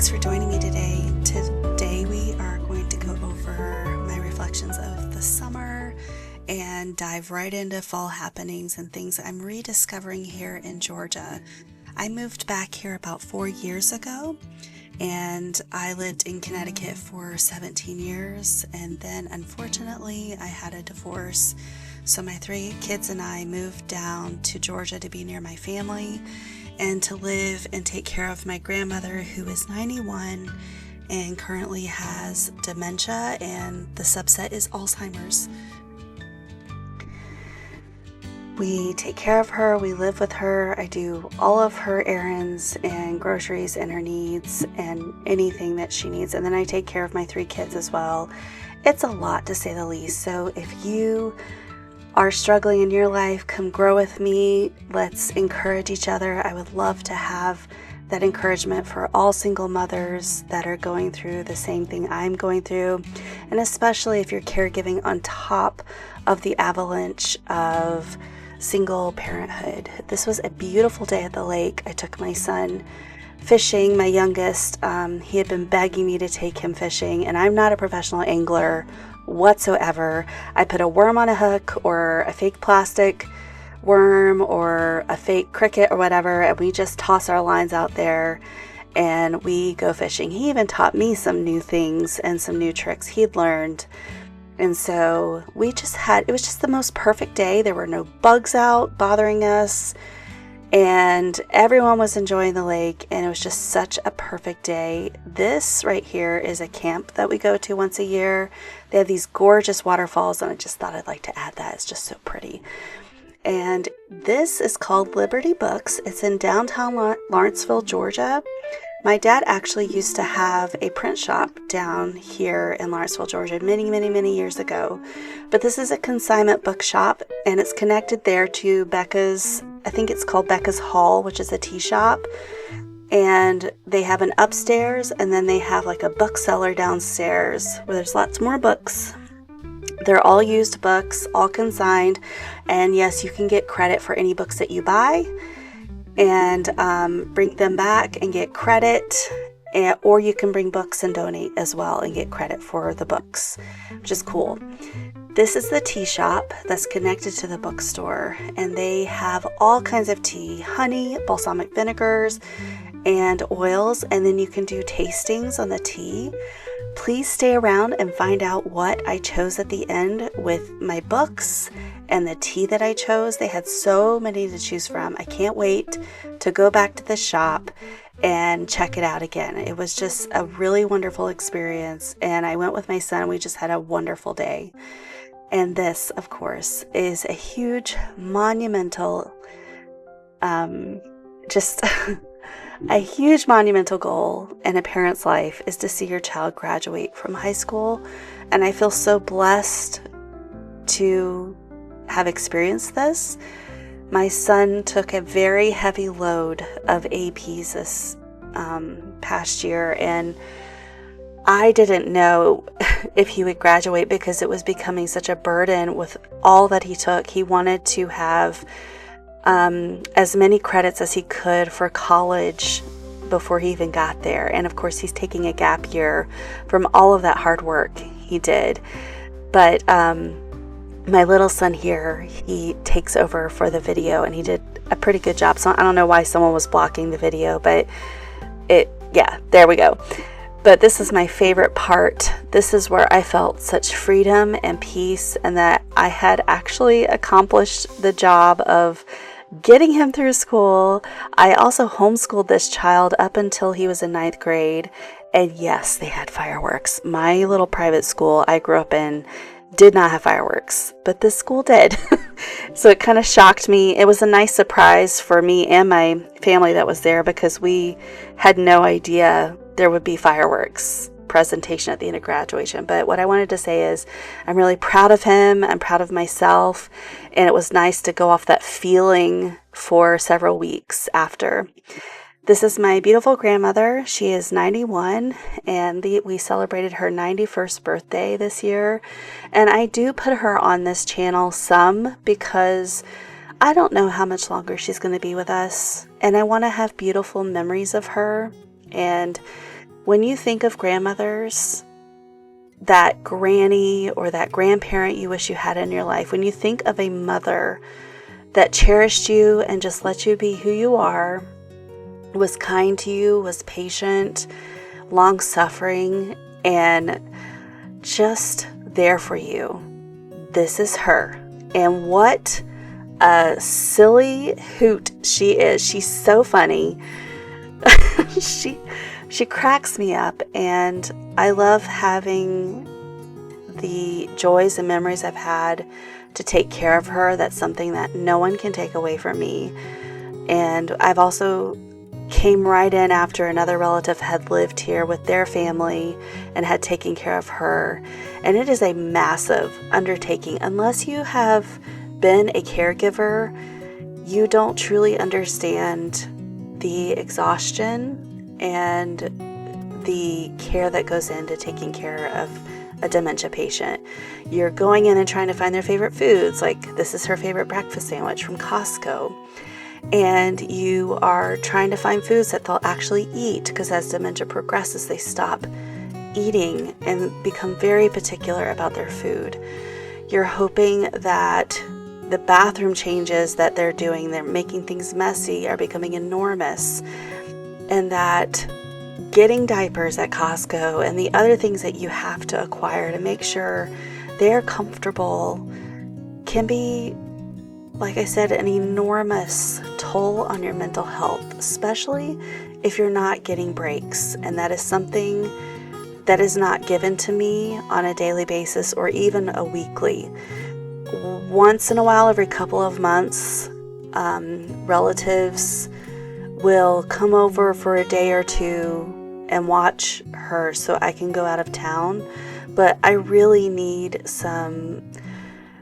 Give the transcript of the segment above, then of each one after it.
Thanks for joining me today. Today we are going to go over my reflections of the summer and dive right into fall happenings and things I'm rediscovering here in Georgia. I moved back here about 4 years ago, and I lived in Connecticut for 17 years, and then unfortunately I had a divorce. So my 3 kids and I moved down to Georgia to be near my family and to live and take care of my grandmother, who is 91 and currently has dementia, and the subset is Alzheimer's. We take care of her, we live with her, I do all of her errands and groceries and her needs and anything that she needs, and then I take care of my 3 kids as well. It's a lot, to say the least. So if you are struggling in your life, come grow with me. Let's encourage each other. I would love to have that encouragement for all single mothers that are going through the same thing I'm going through, and especially if you're caregiving on top of the avalanche of single parenthood. This was a beautiful day at the lake. I took my son fishing, my youngest. He had been begging me to take him fishing, and I'm not a professional angler whatsoever. I put a worm on a hook, or a fake plastic worm, or a fake cricket or whatever, and we just toss our lines out there and we go fishing. He even taught me some new things and some new tricks he'd learned. And so it was just the most perfect day. There were no bugs out bothering us, and everyone was enjoying the lake, and it was just such a perfect day. This right here is a camp that we go to once a year. They have these gorgeous waterfalls, and I just thought I'd like to add that. It's just so pretty. And this is called Liberty Books. It's in downtown Lawrenceville, Georgia. My dad actually used to have a print shop down here in Lawrenceville, Georgia, many, many, many years ago. But this is a consignment bookshop, and it's connected there to Becca's, I think it's called Becca's Hall, which is a tea shop. And they have an upstairs, and then they have like a bookseller downstairs where there's lots more books. They're all used books, all consigned. And yes, you can get credit for any books that you buy, and bring them back and get credit, or you can bring books and donate as well and get credit for the books, which is cool. This is the tea shop that's connected to the bookstore, and they have all kinds of tea, honey, balsamic vinegars, and oils, and then you can do tastings on the tea. Please stay around and find out what I chose at the end with my books and the tea that I chose. They had so many to choose from. I can't wait to go back to the shop and check it out again. It was just a really wonderful experience, and I went with my son. We just had a wonderful day. And this, of course, is a huge monumental, a huge monumental goal in a parent's life is to see your child graduate from high school. And I feel so blessed to have experienced this. My son took a very heavy load of APs this past year, and I didn't know if he would graduate because it was becoming such a burden with all that he took. He wanted to have as many credits as he could for college before he even got there. And of course, he's taking a gap year from all of that hard work he did. But my little son here, he takes over for the video, and he did a pretty good job. So I don't know why someone was blocking the video, but there we go. But this is my favorite part. This is where I felt such freedom and peace, and that I had actually accomplished the job of getting him through school. I also homeschooled this child up until he was in 9th grade. And yes, they had fireworks. My little private school I grew up in did not have fireworks, but this school did. So it kind of shocked me. It was a nice surprise for me and my family that was there, because we had no idea there would be fireworks presentation at the end of graduation. But what I wanted to say is I'm really proud of him. I'm proud of myself. And it was nice to go off that feeling for several weeks after. This is my beautiful grandmother. She is 91, and we celebrated her 91st birthday this year. And I do put her on this channel some because I don't know how much longer she's going to be with us, and I want to have beautiful memories of her. And when you think of grandmothers, that granny or that grandparent you wish you had in your life, when you think of a mother that cherished you and just let you be who you are, was kind to you, was patient, long-suffering, and just there for you, this is her. And what a silly hoot she is. She's so funny. She cracks me up, and I love having the joys and memories I've had to take care of her. That's something that no one can take away from me. And I've also came right in after another relative had lived here with their family and had taken care of her. And it is a massive undertaking. Unless you have been a caregiver, you don't truly understand the exhaustion and the care that goes into taking care of a dementia patient. You're going in and trying to find their favorite foods, like this is her favorite breakfast sandwich from Costco. And you are trying to find foods that they'll actually eat, because as dementia progresses, they stop eating and become very particular about their food. You're hoping that the bathroom changes that they're doing, they're making things messy, are becoming enormous, and that getting diapers at Costco and the other things that you have to acquire to make sure they're comfortable can be, like I said, an enormous toll on your mental health, especially if you're not getting breaks. And that is something that is not given to me on a daily basis or even a weekly. Once in a while, every couple of months, relatives will come over for a day or two and watch her so I can go out of town. But I really need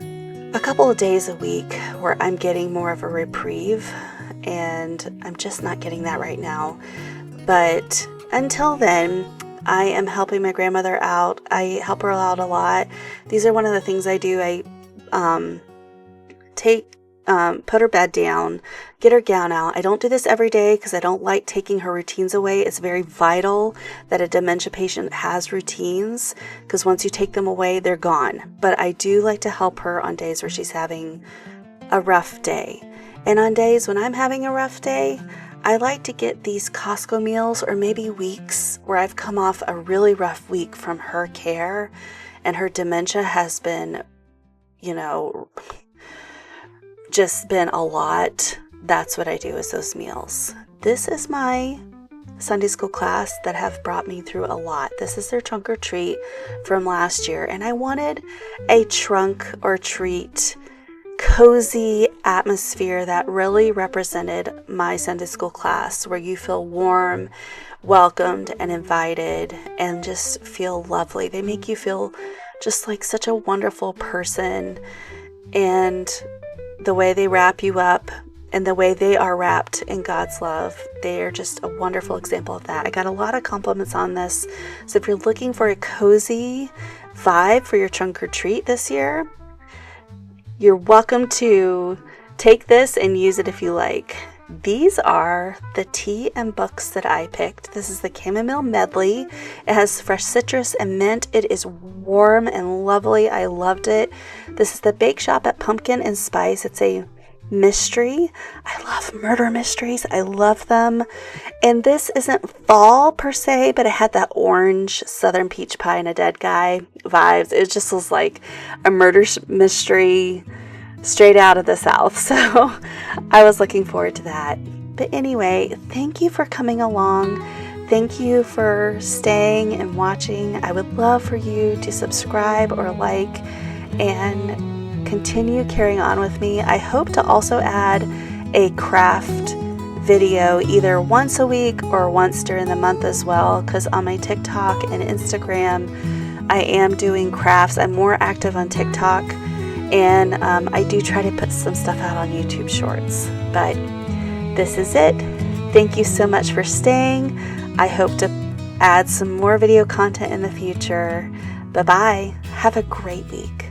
a couple of days a week where I'm getting more of a reprieve, and I'm just not getting that right now. But until then, I am helping my grandmother out. I help her out a lot. These are one of the things I do. I put her bed down, get her gown out. I don't do this every day because I don't like taking her routines away. It's very vital that a dementia patient has routines, because once you take them away, they're gone. But I do like to help her on days where she's having a rough day. And on days when I'm having a rough day, I like to get these Costco meals, or maybe weeks where I've come off a really rough week from her care and her dementia has been, just been a lot. That's what I do, is those meals. This is my Sunday school class that have brought me through a lot. This is their trunk or treat from last year, and I wanted a trunk or treat cozy atmosphere that really represented my Sunday school class, where you feel warm, welcomed, and invited, and just feel lovely. They make you feel just like such a wonderful person, and the way they wrap you up and the way they are wrapped in God's love, they are just a wonderful example of that. I got a lot of compliments on this. So if you're looking for a cozy vibe for your trunk or treat this year, you're welcome to take this and use it if you like. These are the tea and books that I picked. This is the chamomile medley. It has fresh citrus and mint. It is warm and lovely. I loved it. This is the Bake Shop at Pumpkin and Spice. It's a mystery. I love murder mysteries. I love them. And this isn't fall per se, but it had that orange Southern peach pie and a dead guy vibes. It just was like a murder mystery straight out of the South. So I was looking forward to that. But anyway, thank you for coming along. Thank you for staying and watching. I would love for you to subscribe or like and continue carrying on with me. I hope to also add a craft video either once a week or once during the month as well, because on my TikTok and Instagram, I am doing crafts. I'm more active on TikTok. And I do try to put some stuff out on YouTube Shorts. But this is it. Thank you so much for staying. I hope to add some more video content in the future. Bye-bye. Have a great week.